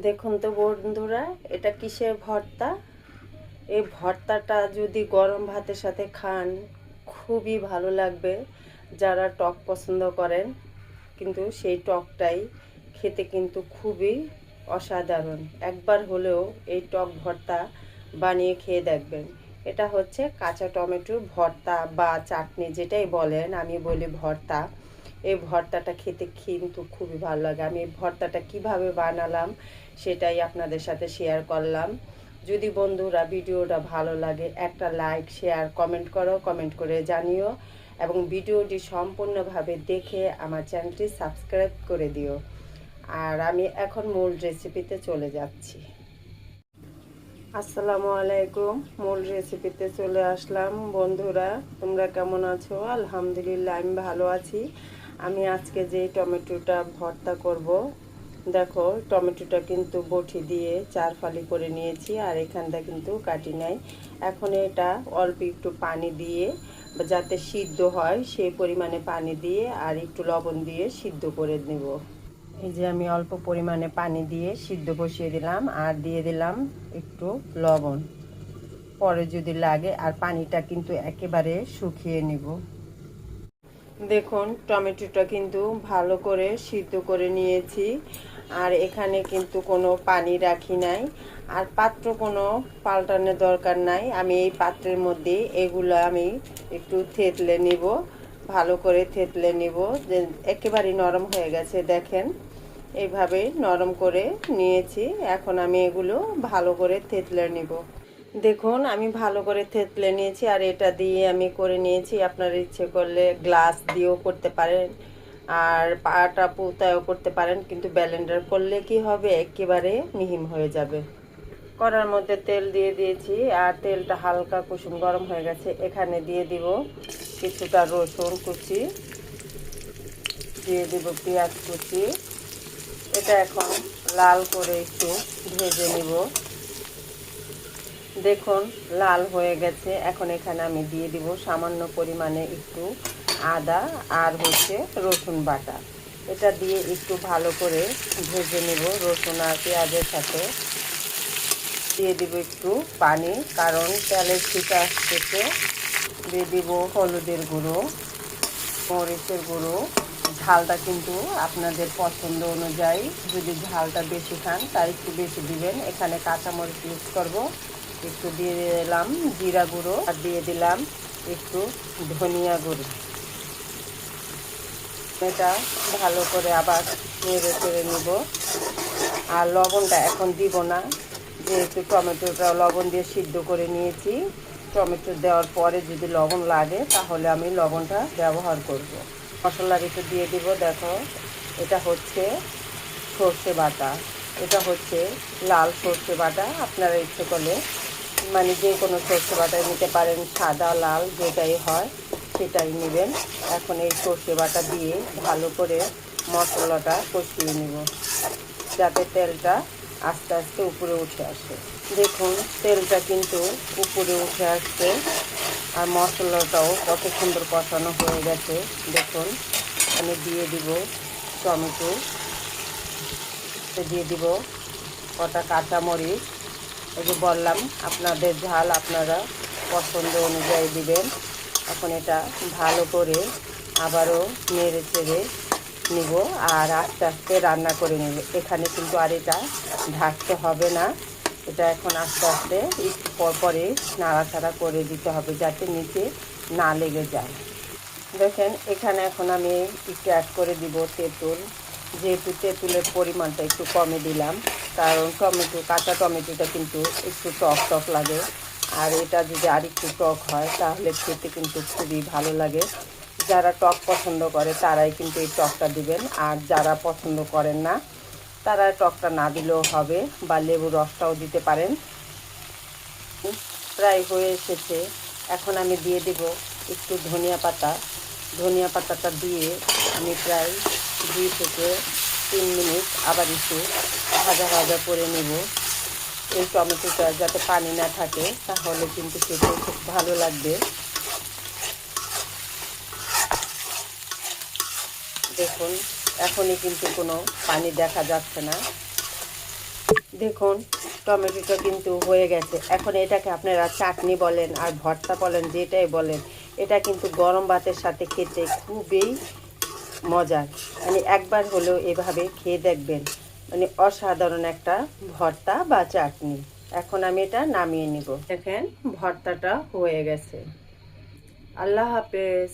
দেখুন তো বন্ধুরা, এটা কিসের ভর্তা। এই ভর্তাটা যদি গরম ভাতের সাথে খান খুবই ভালো লাগবে। যারা টক পছন্দ করেন কিন্তু সেই টকটাই খেতে কিন্তু খুবই অসাধারণ। একবার হলেও এই টক ভর্তা বানিয়ে খেয়ে দেখবেন। এটা হচ্ছে কাঁচা টমেটোর ভর্তা বা চাটনি, যেটাই বলেন, আমি বলি ভর্তা। এই ভর্তাটা খেতে কিন্তু খুবই ভালো লাগে। আমি এই ভর্তাটা কিভাবে বানালাম সেটাই আপনাদের সাথে শেয়ার করলাম। যদি বন্ধুরা ভিডিওটা ভালো লাগে একটা লাইক, শেয়ার, কমেন্ট করে জানিও এবং ভিডিওটি সম্পূর্ণভাবে দেখে আমার চ্যানেলটি সাবস্ক্রাইব করে দিও। আর আমি এখন মূল রেসিপিতে চলে যাচ্ছি। আসসালামু আলাইকুম। মূল রেসিপিতে চলে আসলাম। বন্ধুরা, তোমরা কেমন আছো? আলহামদুলিল্লাহ, আমি ভালো আছি। আমি আজকে যে টমেটোটা ভর্তা করব, দেখো টমেটোটা কিন্তু বটি দিয়ে 4 ফালি করে নিয়েছি, আর এখানটা কিন্তু কাটি নাই। এখন এটা অল্প একটু পানি দিয়ে, যাতে সিদ্ধ হয় সেই পরিমাণে পানি দিয়ে আর একটু লবণ দিয়ে সিদ্ধ করে নেব। এই যে আমি অল্প পরিমাণে পানি দিয়ে সিদ্ধ বসিয়ে দিলাম আর দিয়ে দিলাম একটু লবণ। পরে যদি লাগে, আর পানিটা কিন্তু একেবারে শুকিয়ে নিব। দেখুন টমেটোটা কিন্তু ভালো করে সিদ্ধ করে নিয়েছি, আর এখানে কিন্তু কোনো পানি রাখি নাই, আর পাত্র কোনো পাল্টানোর দরকার নাই। আমি এই পাত্রের মধ্যে এগুলো আমি একটু থেতলে নিব, ভালো করে থেতলে নিব। যে একেবারে নরম হয়ে গেছে, দেখেন এইভাবে নরম করে নিয়েছি। এখন আমি এগুলো ভালো করে থেতলে নিব। দেখুন আমি ভালো করে থেতলে নিয়েছি, আর এটা দিয়ে আমি করে নিয়েছি। আপনার ইচ্ছে করলে গ্লাস দিয়েও করতে পারেন, আর পাটা পুতায়ও করতে পারেন, কিন্তু ব্লেন্ডার করলে কি হবে, একেবারে মিহিম হয়ে যাবে। কড়ার মধ্যে তেল দিয়ে দিয়েছি, আর তেলটা হালকা কুসুম গরম হয়ে গেছে। এখানে দিয়ে দিব কিছুটা রসুন কুচি, দিয়ে দিব পেঁয়াজ কুচি। এটা এখন লাল করে একটু ভেজে নিব। দেখুন লাল হয়ে গেছে। এখন এখানে আমি দিয়ে দিব সামান্য পরিমাণে একটু আদা আর রসুন বাটা। এটা দিয়ে একটু ভালো করে ভেজে নেব রসুন আর পেঁয়াজের সাথে। দিয়ে দিব একটু পানি, কারণ তেলের ছিটা আসতেছে। দিয়ে দিব হলুদের গুঁড়ো, মরিচের গুঁড়ো। ঝালটা কিন্তু আপনাদের পছন্দ অনুযায়ী, যদি ঝালটা বেশি খান তাই একটু বেশি দিবেন। এখানে কাঁচামরিচ ইউজ করব, একটু দিয়ে দিলাম জিরা গুঁড়ো, আর দিয়ে দিলাম একটু ধনিয়া গুঁড়ো। এটা ভালো করে আবার নেড়ে চেড়ে নিব। আর লবণটা এখন দিব না, যেহেতু টমেটোটা লবণ দিয়ে সিদ্ধ করে নিয়েছি। টমেটো দেওয়ার পরে যদি লবণ লাগে তাহলে আমি লবণটা ব্যবহার করব। মশলার একটু দিয়ে দিব। দেখো এটা হচ্ছে সর্ষে বাটা, এটা হচ্ছে লাল সর্ষে বাটা। আপনারা ইচ্ছে করলে মানে যে কোনো সর্ষে বাটাই নিতে পারেন, সাদা লাল যেটাই হয় সেটাই নেবেন। এখন এই সর্ষে বাটা দিয়ে ভালো করে মশলাটা কষিয়ে নেব, যাতে তেলটা আস্তে আস্তে উপরে উঠে আসে। দেখুন তেলটা কিন্তু উপরে উঠে আসছে, আর মশলাটাও কত সুন্দর কষানো হয়ে গেছে। দেখুন আমি দিয়ে দিব টমেটো, দিয়ে দিব কটা কাঁচামরিচ। এই যে বললাম আপনাদের ঝাল আপনারা পছন্দ অনুযায়ী দিবেন। এখন এটা ভালো করে আবারও নেড়ে চেড়ে নিব, আর আস্তে আস্তে রান্না করে নেব। এখানে কিন্তু আর এটা ঢাকতে হবে না। এটা এখন আস্তে আস্তে একটু পরে নাড়াচাড়া করে দিতে হবে, যাতে নিচে না লেগে যায়। দেখেন এখানে এখন আমি একটু অ্যাড করে দিব তেঁতুল। যেহেতু তেঁতুলের পরিমাণটা একটু কমে দিলাম, কারণ কাঁচা টমেটোটা কিন্তু একটু টক টক লাগে, আর এটা যদি আর একটু টক হয় তাহলে খেতে কিন্তু খুবই ভালো লাগে। যারা টক পছন্দ করে তারাই কিন্তু এই টকটা দিবেন, আর যারা পছন্দ করেন না তারা টকটা না দিলেও হবে, বা লেবু রসটাও দিতে পারেন। প্রায় হয়ে এসেছে। এখন আমি দিয়ে দেব একটু ধনিয়া পাতাটা দিয়ে আমি প্রায় 2 থেকে 3 মিনিট আবার একটু ভাজা ভাজা করে নেব। এই টমেটোটা যাতে পানি না থাকে, তাহলে কিন্তু খেতে খুব ভালো লাগবে। দেখুন এখনই কিন্তু কোনো পানি দেখা যাচ্ছে না। দেখুন টমেটোটা কিন্তু হয়ে গেছে। এখন এটাকে আপনারা চাটনি বলেন আর ভর্তা বলেন, যেটাই বলেন, এটা কিন্তু গরম ভাতের সাথে খেতে খুবই মজার। মানে একবার হলেও এভাবে খেয়ে দেখবেন, মানে অসাধারণ একটা ভর্তা বা চাটনি। এখন আমি এটা নামিয়ে নিব। দেখেন ভর্তাটা হয়ে গেছে। আল্লাহ হাফেজ।